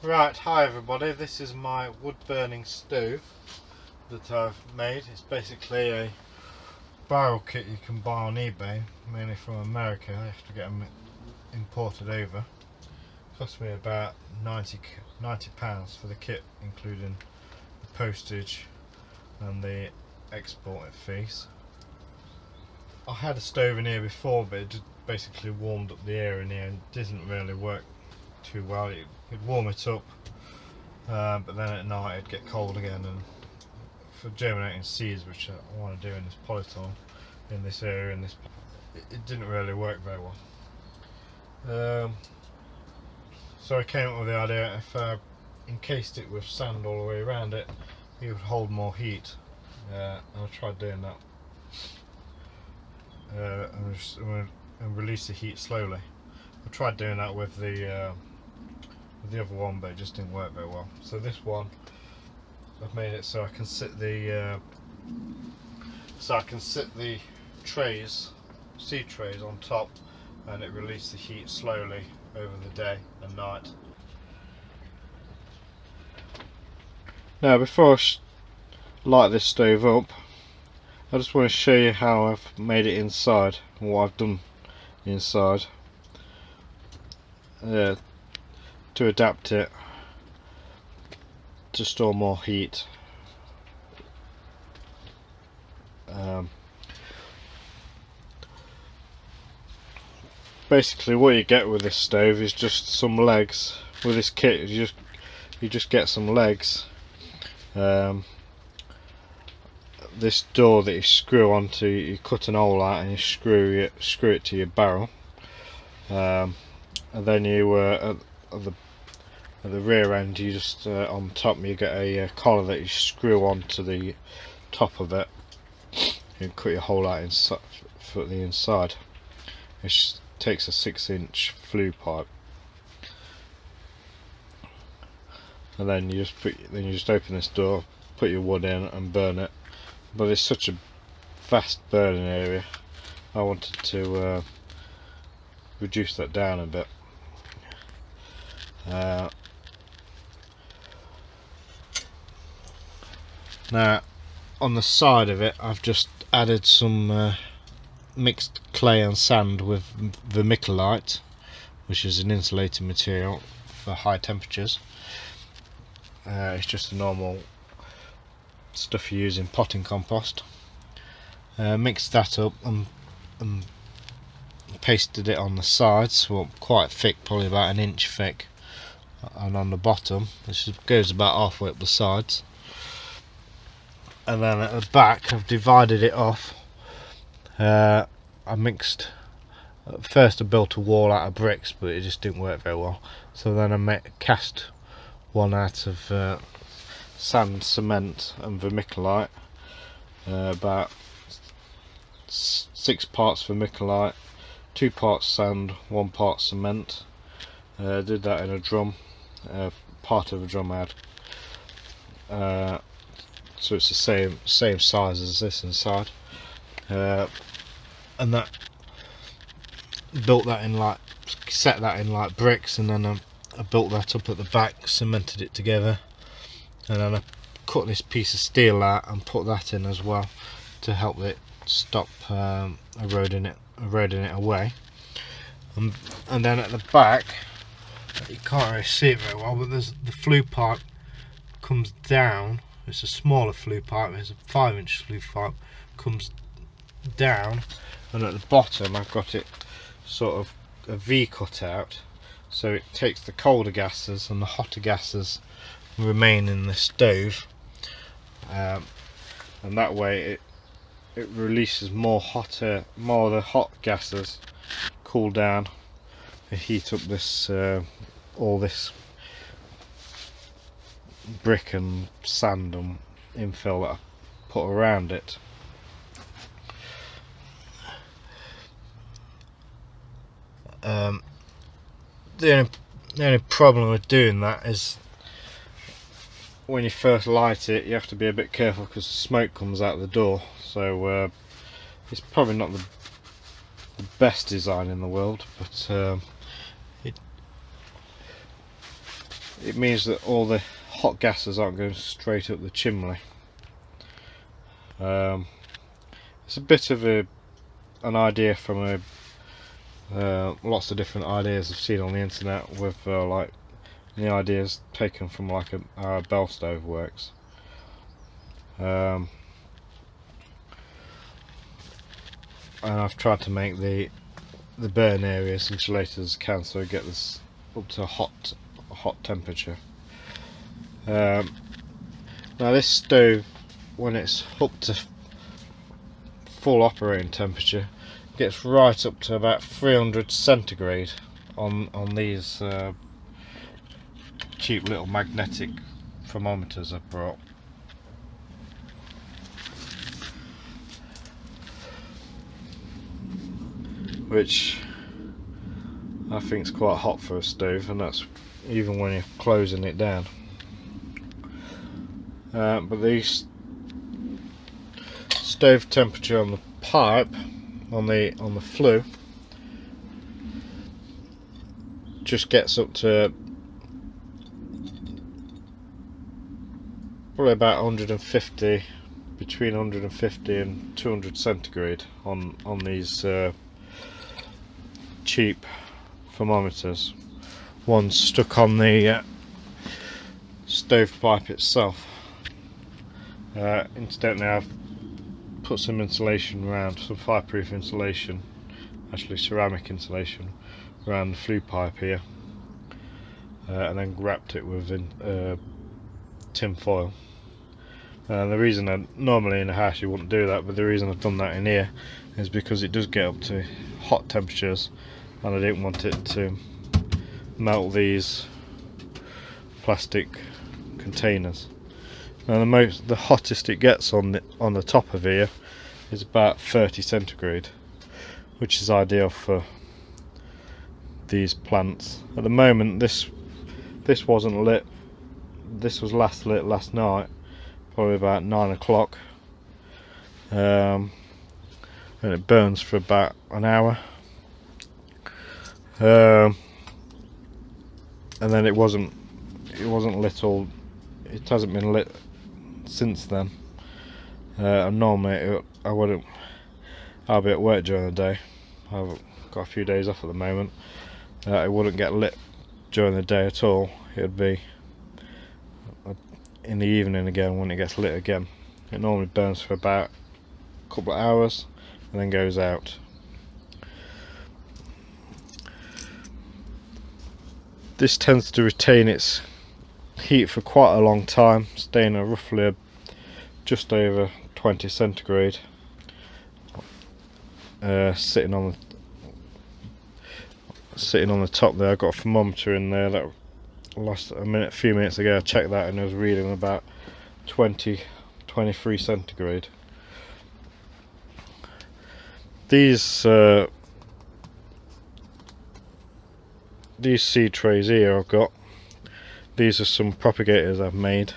Right, hi everybody, this is my wood burning stove that I've made. It's basically a barrel kit you can buy on eBay, mainly from America. I have to get them imported over. It cost me about £90 for the kit, including the postage and the export fees. I had a stove in here before, but it just basically warmed up the air in here and didn't really work too well. It'd warm it up, but then at night it'd get cold again, and for germinating seeds, which I want to do in this polytunnel, in this area, it didn't really work very well. So I came up with the idea, if I encased it with sand all the way around it, it would hold more heat. And I tried doing that, and release the heat slowly. I tried doing that with the other one, but it just didn't work very well. So this one, I've made it so I can sit the seed trays on top, and it releases the heat slowly over the day and night. Now, before I light this stove up, I just want to show you how I've made it inside and what I've done inside to adapt it to store more heat. Basically what you get with this stove is just some legs. With this kit you just get some legs. This door that you screw onto, you cut an hole out and you screw it to your barrel, and then you at the rear end, you just on top you get a collar that you screw onto the top of it and cut your hole out inside for the inside, which takes a 6-inch flue pipe, and then you just open this door, put your wood in and burn it. But it's such a vast burning area, I wanted to reduce that down a bit. Now on the side of it I've just added some mixed clay and sand with vermiculite, which is an insulating material for high temperatures. It's just a normal stuff you use in potting compost. Mixed that up and pasted it on the sides, well, quite thick, probably about 1 inch thick, and on the bottom, which goes about halfway up the sides. And then at the back I've divided it off. I mixed, at first I built a wall out of bricks, but it just didn't work very well, so then I cast one out of sand, cement and vermiculite, about 6 parts vermiculite, 2 parts sand, 1 part cement. Did that in a drum, part of a drum I had, so it's the same size as this inside, and that built that in set that in like bricks, and then I built that up at the back, cemented it together, and then I cut this piece of steel out and put that in as well to help it stop eroding it away. And then at the back, you can't really see it very well, but there's the flue pipe comes down. It's a smaller flue pipe, it's a 5-inch flue pipe, comes down, and at the bottom I've got it sort of a V cut out, so it takes the colder gases and the hotter gases remain in the stove, and that way it releases more of the hot gases, cool down and heat up this all this brick and sand and infill that I put around it. The only problem with doing that is when you first light it, you have to be a bit careful because smoke comes out the door. So it's probably not the best design in the world, but it means that all the hot gases aren't going straight up the chimney. It's a bit of an idea from lots of different ideas I've seen on the internet, with like the ideas taken from like how a bell stove works. And I've tried to make the burn area as insulated as I can, so I get this up to a hot temperature. Now this stove, when it's up to full operating temperature, gets right up to about 300 centigrade on these cheap little magnetic thermometers I've brought. Which I think is quite hot for a stove, and that's even when you're closing it down. But the stove temperature on the pipe, on the flue, just gets up to probably about 150, between 150 and 200 centigrade on these cheap thermometers. One's stuck on the stovepipe itself. Incidentally, I've put some insulation around, some fireproof insulation, actually ceramic insulation, around the flue pipe here, and then wrapped it with tin foil. And the reason normally in a house you wouldn't do that, but the reason I've done that in here is because it does get up to hot temperatures, and I didn't want it to melt these plastic containers. Now the hottest it gets on the top of here is about 30 centigrade, which is ideal for these plants. At the moment this wasn't lit. This was lit last night, probably about 9 o'clock, and it burns for about an hour, and then it wasn't lit all. It hasn't been lit since then. And normally I'll be at work during the day. I've got a few days off at the moment. It wouldn't get lit during the day at all. It would be in the evening again when it gets lit again. It normally burns for about a couple of hours and then goes out. This tends to retain its heat for quite a long time, staying at roughly just over 20 centigrade, sitting on the top there. I've got a thermometer in there that a few minutes ago I checked that, and it was reading about 23 centigrade. These seed trays here I've got, these are some propagators I've made,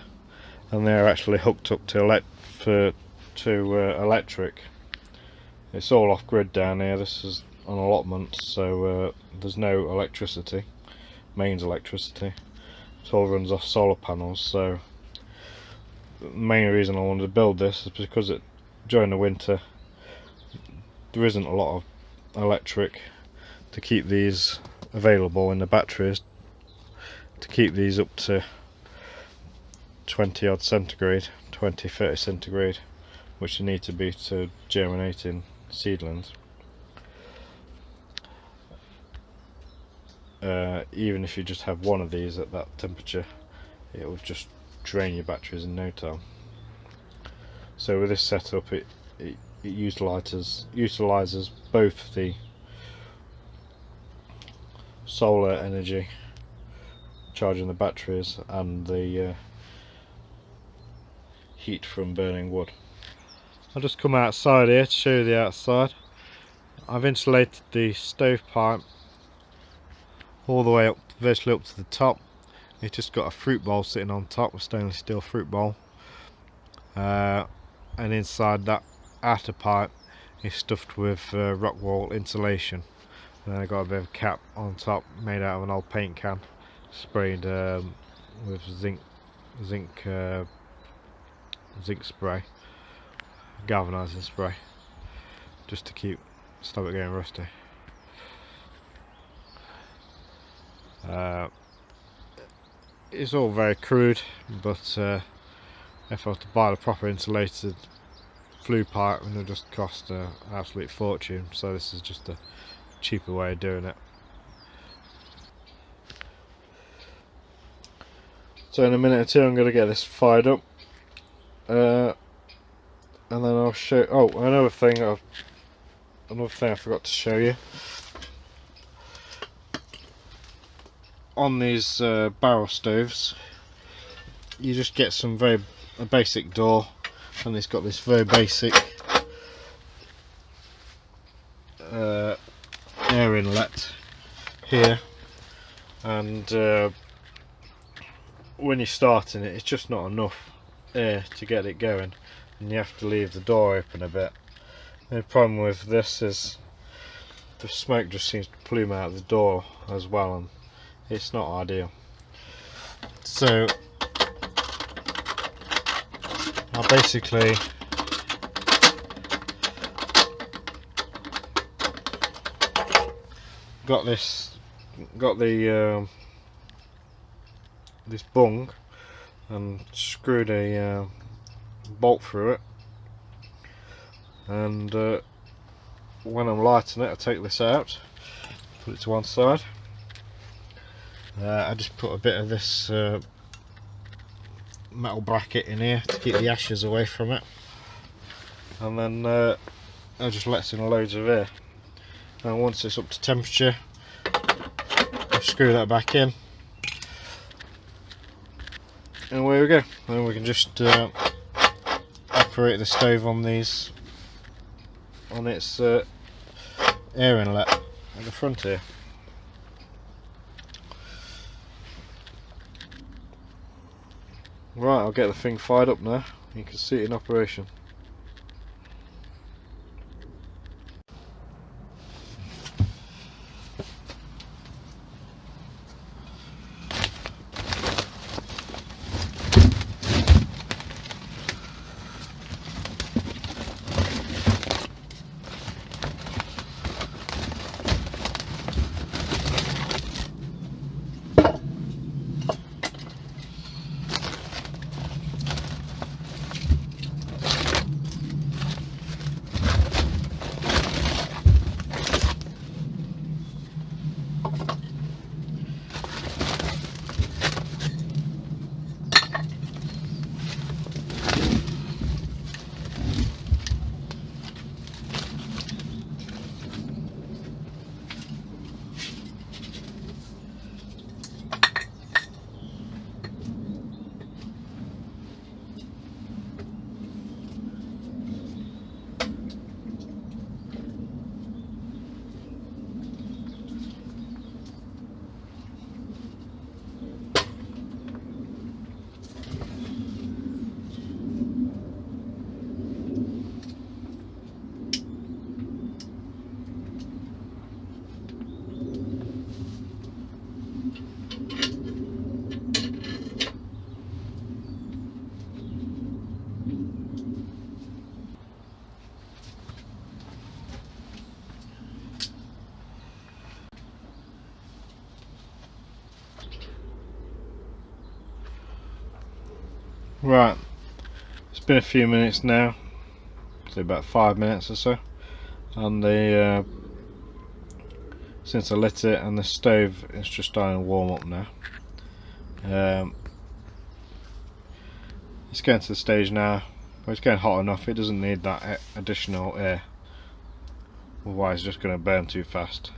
and they're actually hooked up to electric. It's all off grid down here. This is an allotment, so there's no electricity, mains electricity. It all runs off solar panels. So the main reason I wanted to build this is because during the winter there isn't a lot of electric to keep these available in the batteries, to keep these up to 20 odd centigrade, 20-30 centigrade, which you need to be to germinate in seedlings. Even if you just have one of these at that temperature, it will just drain your batteries in no time. So with this setup, it utilizes both the solar energy charging the batteries and the heat from burning wood. I'll just come outside here to show you the outside. I've insulated the stovepipe all the way up, virtually up to the top. It's just got a fruit bowl sitting on top, a stainless steel fruit bowl, and inside that outer pipe is stuffed with rock wool insulation. And then I got a bit of a cap on top made out of an old paint can, sprayed with zinc spray, galvanising spray, just to stop it getting rusty. It's all very crude, but if I was to buy the proper insulated flue pipe, it would just cost an absolute fortune, so this is just a cheaper way of doing it. So in a minute or two I'm going to get this fired up, and then I'll show. Oh, another thing I forgot to show you. On these barrel stoves, you just get a basic door, and it's got this very basic air inlet here, and when you're starting it, it's just not enough air to get it going, and you have to leave the door open a bit. The problem with this is the smoke just seems to plume out the door as well, and it's not ideal. So I basically got this bung and screwed a bolt through it, and when I'm lighting it I take this out, put it to one side. I just put a bit of this metal bracket in here to keep the ashes away from it, and then I just let in loads of air, and once it's up to temperature I screw that back in, and away we go. Then we can just operate the stove on its air inlet at the front here. Right, I'll get the thing fired up now. You can see it in operation. Right, it's been a few minutes now, so about 5 minutes or so, and since I lit it, and the stove is just starting to warm up now. It's getting to the stage now where it's getting hot enough. It doesn't need that additional air, otherwise it's just going to burn too fast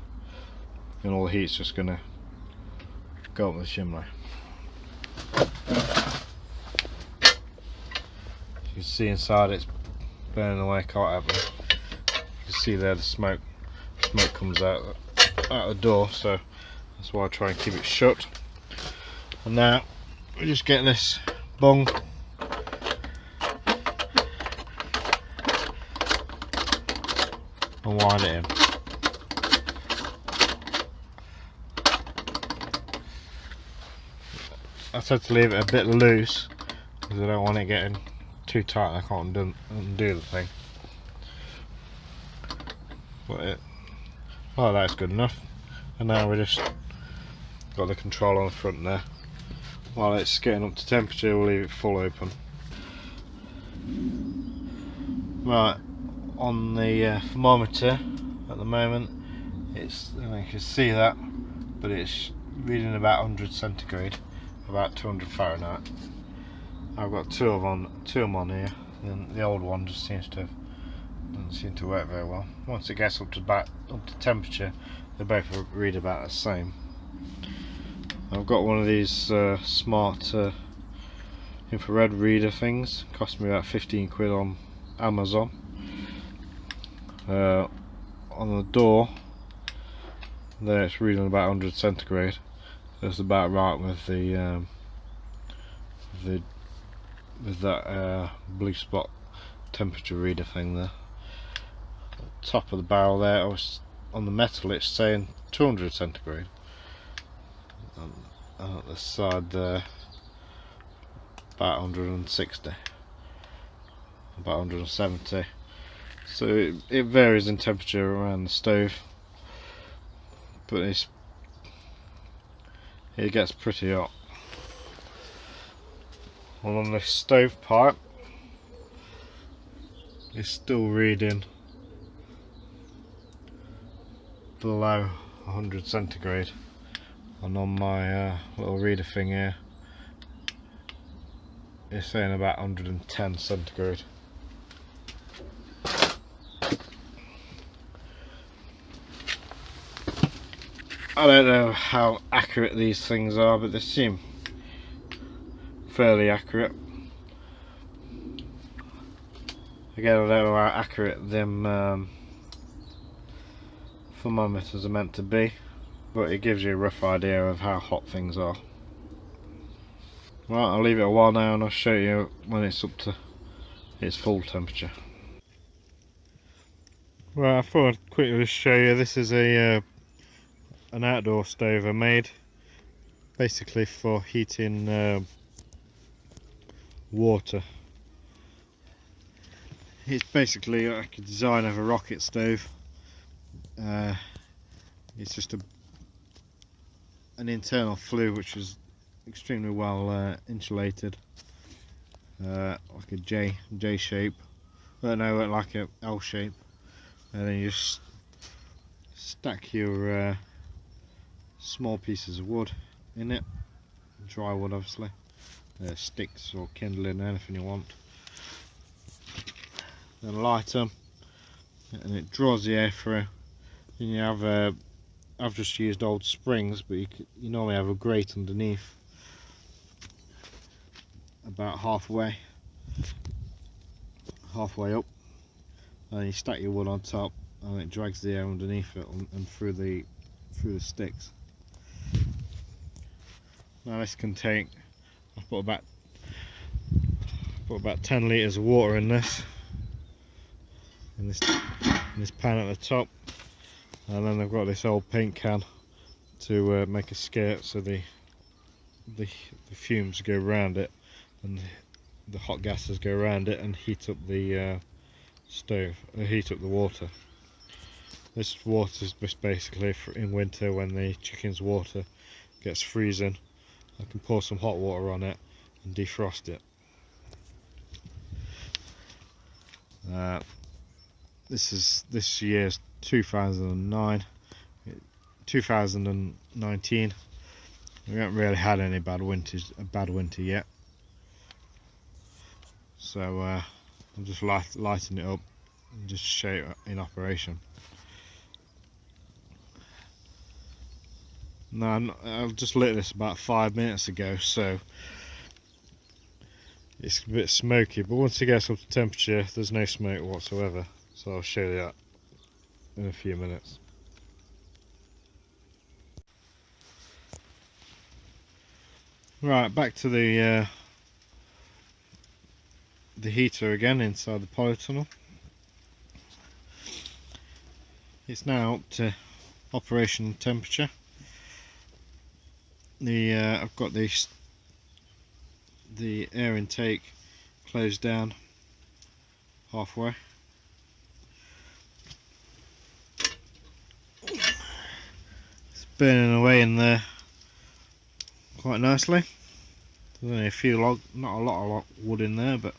and all the heat's just going to go up the chimney. You can see inside it's burning away quite happily. You can see there the smoke comes out the door, so that's why I try and keep it shut. And now we just get this bung and wind it in. I tend to leave it a bit loose because I don't want it getting too tight and I can't undo the thing. But oh, that's good enough. And now we just got the control on the front there. While it's getting up to temperature, we'll leave it full open. Right, on the thermometer at the moment, it's, I don't know if you can see that, but it's reading about 100 centigrade, about 200 Fahrenheit. I've got two of them on here, and the old one just doesn't seem to work very well. Once it gets up to temperature, they both read about the same. I've got one of these smart infrared reader things. Cost me about 15 quid on Amazon. On the door there it's reading about 100 centigrade. That's about right with that blue spot temperature reader thing there. Top of the barrel there, on the metal it's saying 200 centigrade. And at the side there, about 160, about 170. So it varies in temperature around the stove, but it gets pretty hot. Well, on this stove pipe, it's still reading below 100 centigrade, and on my little reader thing here, it's saying about 110 centigrade. I don't know how accurate these things are, but they seem fairly accurate. Again, I don't know how accurate them thermometers are meant to be, but it gives you a rough idea of how hot things are. Right, I'll leave it a while now and I'll show you when it's up to its full temperature. Right, I thought I'd quickly just show you. This is an outdoor stove I made basically for heating water. It's basically like a design of a rocket stove. It's just an internal flue which is extremely well insulated, like a J shape. No, like a L shape, and then you just stack your small pieces of wood in it, dry wood obviously, sticks or kindling, anything you want. Then light them, and it draws the air through. Then you have I've just used old springs, but you normally have a grate underneath, about halfway up, and you stack your wood on top, and it drags the air underneath it and through the sticks. Now this can take, I've put about 10 litres of water in this pan at the top, and then I've got this old paint can to make a skirt so the fumes go around it and the hot gases go around it and heat up the stove, heat up the water. This water is just basically for in winter when the chicken's water gets freezing. I can pour some hot water on it and defrost it. This year's 2019. We haven't really had any bad winter yet, so I'm just lighting it up and just show it in operation. Now I've just lit this about 5 minutes ago, so it's a bit smoky, but once it gets up to temperature there's no smoke whatsoever, so I'll show you that in a few minutes. Right, back to the heater again inside the polytunnel. It's now up to operational temperature. I've got the the air intake closed down halfway. It's burning away in there quite nicely. There's only a few log, not a lot of wood in there, but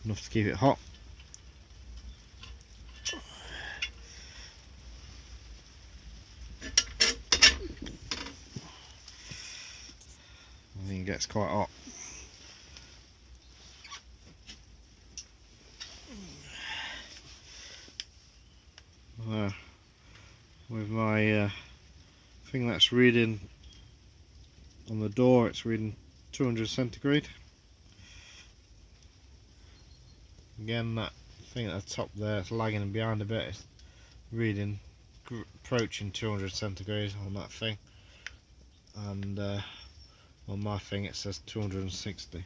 enough to keep it hot. I think it gets quite hot. With my thing that's reading on the door, it's reading 200 centigrade. Again, that thing at the top there, it's lagging behind a bit, it's reading approaching 200 centigrade on that thing, and on my thing it says 260,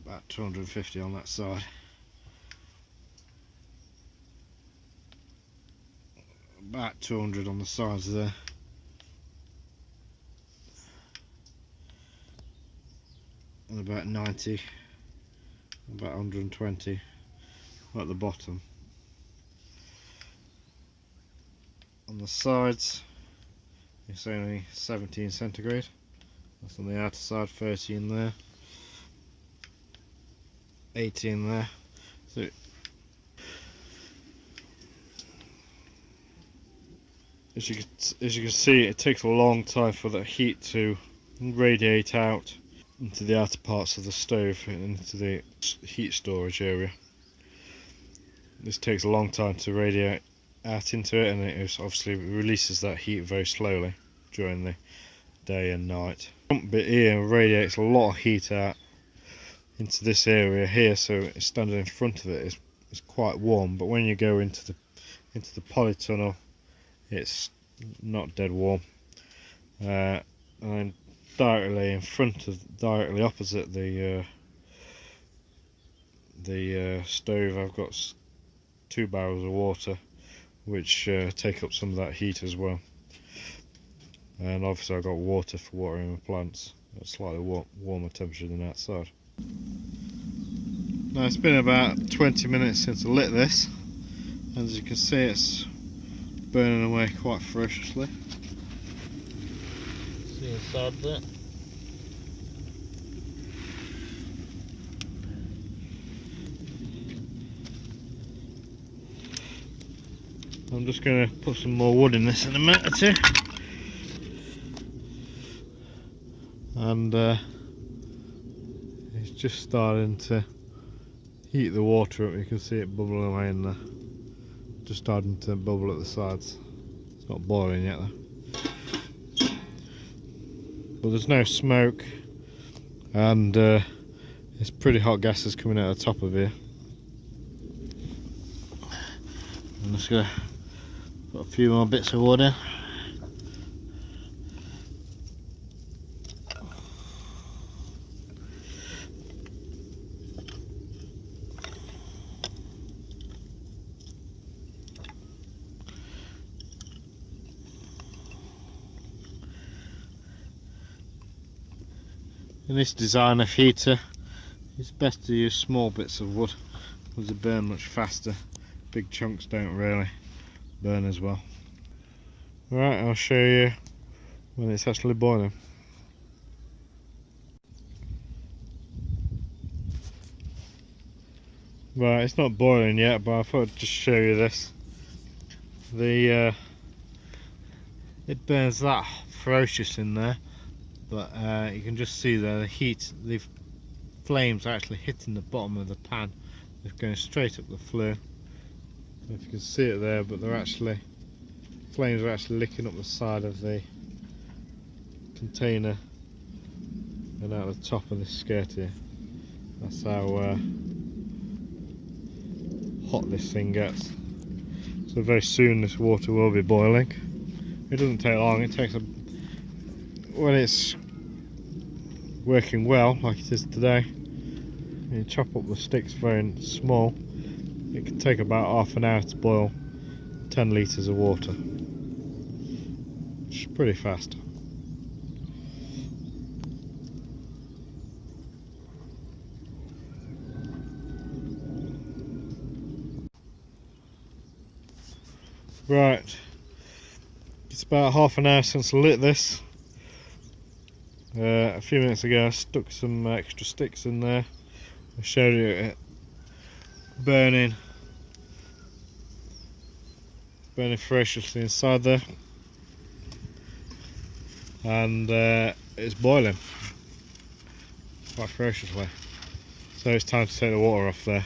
about 250 on that side. About 200 on the sides there. And about 90, about 120 at the bottom. On the sides it's only 17 centigrade. That's on the outer side, 13 there, 18 there. So as you can see, it takes a long time for the heat to radiate out into the outer parts of the stove and into the heat storage area. This takes a long time to radiate out into it, and it obviously releases that heat very slowly during the day and night. The front bit here radiates a lot of heat out into this area here, so it's standing in front of it is quite warm, but when you go into the polytunnel, it's not dead warm. And directly in front of, directly opposite the stove, I've got 2 barrels of water, which take up some of that heat as well. And obviously I've got water for watering my plants at a slightly warmer temperature than outside. Now it's been about 20 minutes since I lit this. As you can see, it's burning away quite ferociously. See inside there. I'm just going to put some more wood in this in a minute or two. And it's just starting to heat the water up. You can see it bubbling away in there. Just starting to bubble at the sides. It's not boiling yet though. But there's no smoke, and it's pretty hot gases coming out of the top of here. I'm just going to put a few more bits of wood in. In this design of heater, it's best to use small bits of wood because they burn much faster. Big chunks don't really burn as well. Right, I'll show you when it's actually boiling. Right, it's not boiling yet, but I thought I'd just show you this. It burns that ferocious in there. But you can just see there the heat, the flames are actually hitting the bottom of the pan. They're going straight up the flue. I don't know if you can see it there, but flames are actually licking up the side of the container and out the top of this skirt here. That's how hot this thing gets. So very soon this water will be boiling. It doesn't take long, it takes when it's working well, like it is today, you chop up the sticks very small, it can take about half an hour to boil 10 litres of water. It's pretty fast. Right, it's about half an hour since I lit this. A few minutes ago I stuck some extra sticks in there. I showed you it burning ferociously inside there, and it's boiling quite ferociously. So it's time to take the water off there.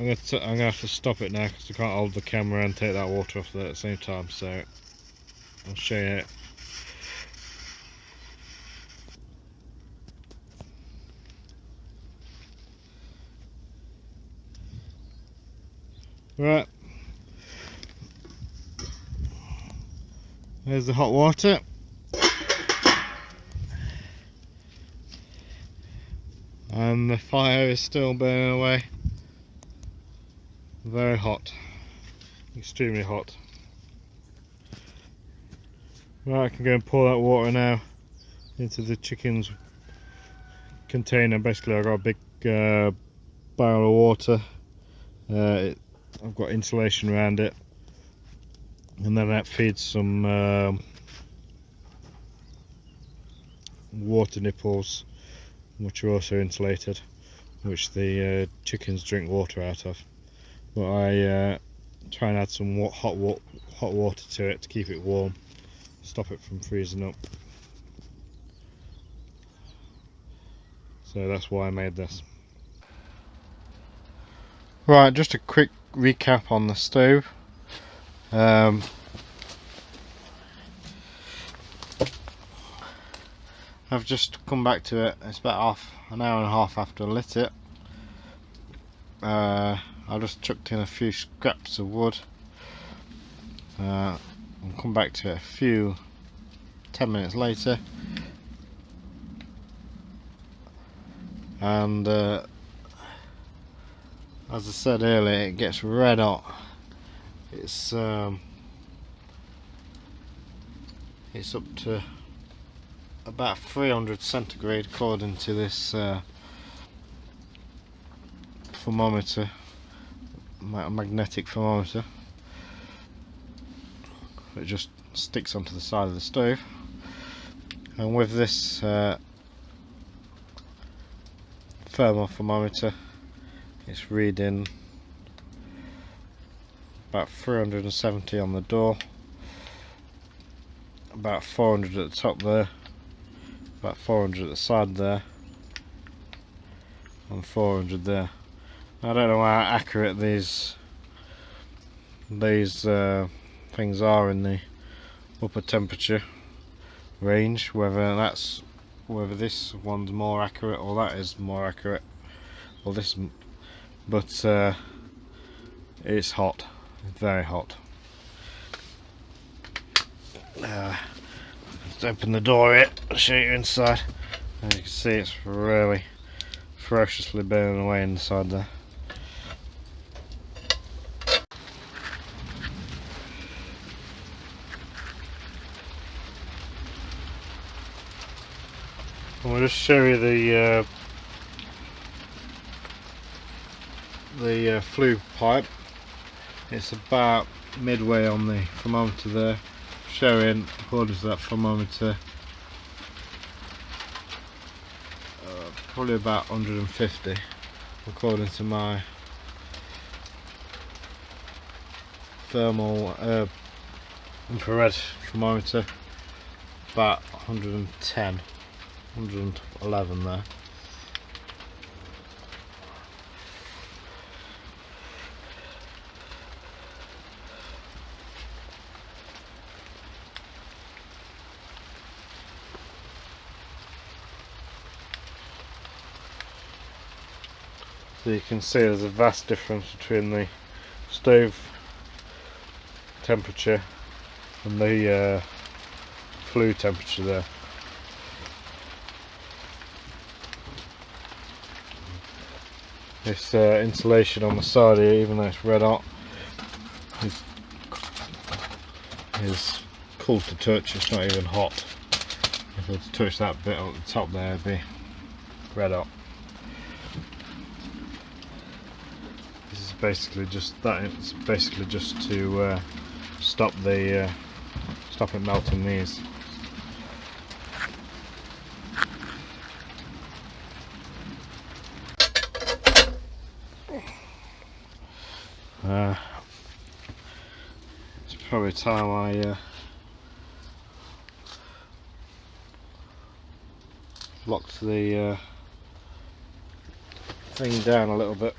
I'm gonna have to stop it now because I can't hold the camera and take that water off there at the same time. So I'll show you it. Right, there's the hot water. And the fire is still burning away. Very hot, extremely hot. Right, I can go and pour that water now into the chicken's container. Basically I've got a big barrel of water. I've got insulation around it, and then that feeds some water nipples which are also insulated, which the chickens drink water out of. But I try and add some hot water to it to keep it warm, stop it from freezing up. So that's why I made this. Right, just a quick recap on the stove. I've just come back to it. It's about an hour and a half after I lit it. I just chucked in a few scraps of wood. I'll come back to it 10 minutes later, and as I said earlier, it gets red hot. It's up to about 300 centigrade according to this thermometer, magnetic thermometer. It just sticks onto the side of the stove, and with this thermal thermometer, it's reading about 370 on the door, about 400 at the top there, about 400 at the side there, and 400 there. I don't know how accurate these things are in the upper temperature range, whether this one's more accurate or that is more accurate, or this, but it's hot, it's very hot. Let's open the door here, I'll show you inside. As you can see, it's really ferociously burning away inside there. I'll just show you the flue pipe. It's about midway on the thermometer there, showing, according to that thermometer, probably about 150, according to my thermal infrared thermometer, about 110, 111 there. So you can see there's a vast difference between the stove temperature and the flue temperature there. This insulation on the side here, even though it's red hot, is cool to touch. It's not even hot. If I were to touch that bit at the top there, it'd be red hot. basically just that. It's basically just to stop it melting these. It's probably time I locked the thing down a little bit.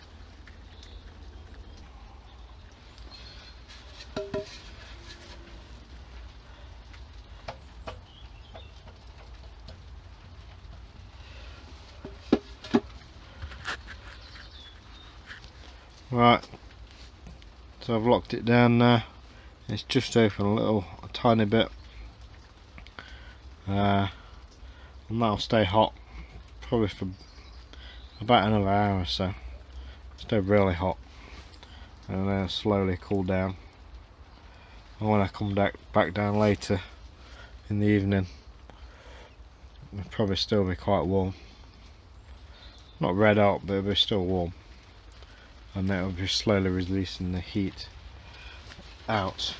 Right, so I've locked it down now. It's just open a tiny bit, and that'll stay hot probably for about another hour or so. Stay really hot, and then slowly cool down. And when I come back down later in the evening, it'll probably still be quite warm. Not red hot, but it'll be still warm. And that will be slowly releasing the heat out.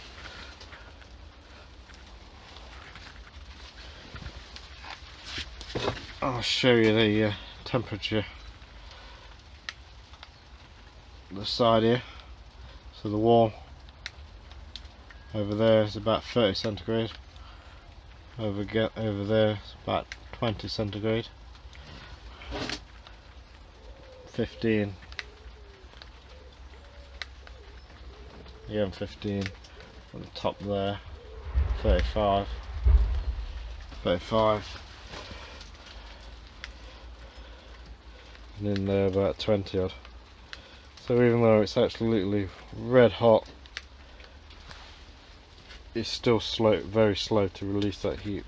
I'll show you the temperature. The side here. So the wall over there is about 30 centigrade. Over there is about 20 centigrade. 15. Again 15 on the top there, 35, and in there about 20 odd. So even though it's absolutely red hot, it's still very slow to release that heat.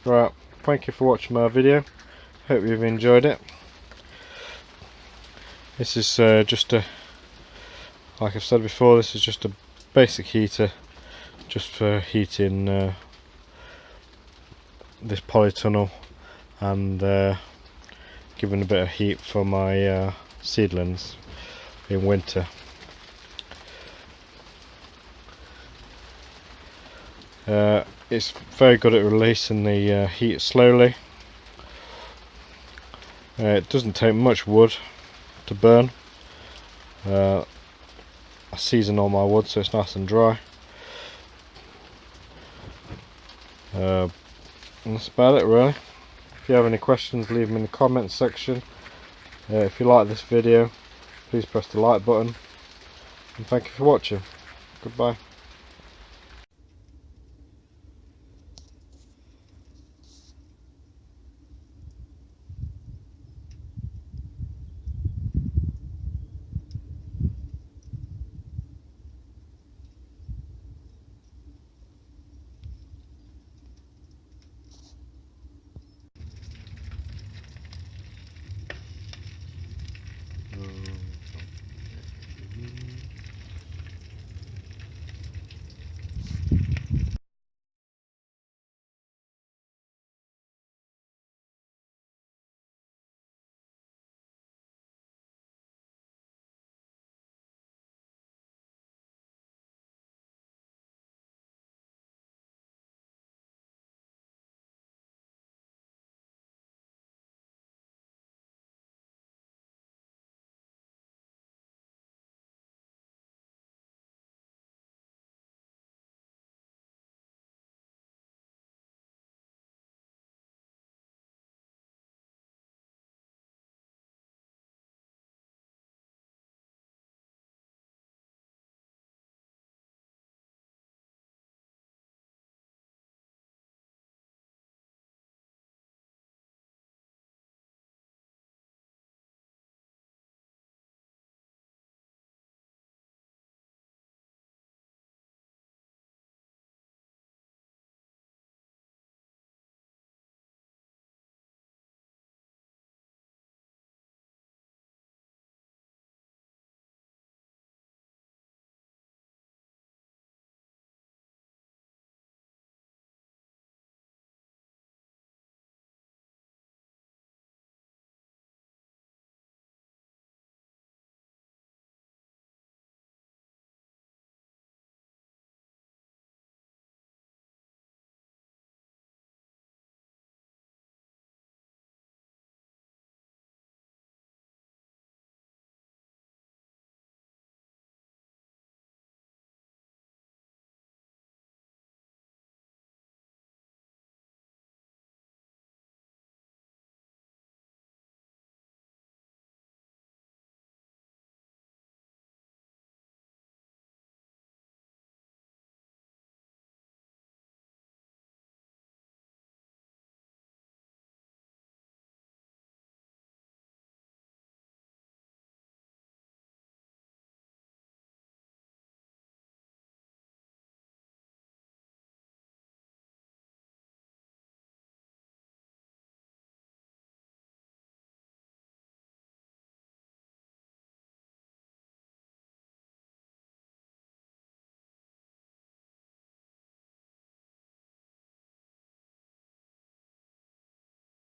Right, thank you for watching my video. Hope you've enjoyed it. This is just like I've said before, this is just a basic heater, just for heating this polytunnel and giving a bit of heat for my seedlings in winter. It's very good at releasing the heat slowly. It doesn't take much wood to burn. I season all my wood so it's nice and dry. And that's about it really. If you have any questions, leave them in the comments section. If you like this video, please press the like button, and thank you for watching. Goodbye.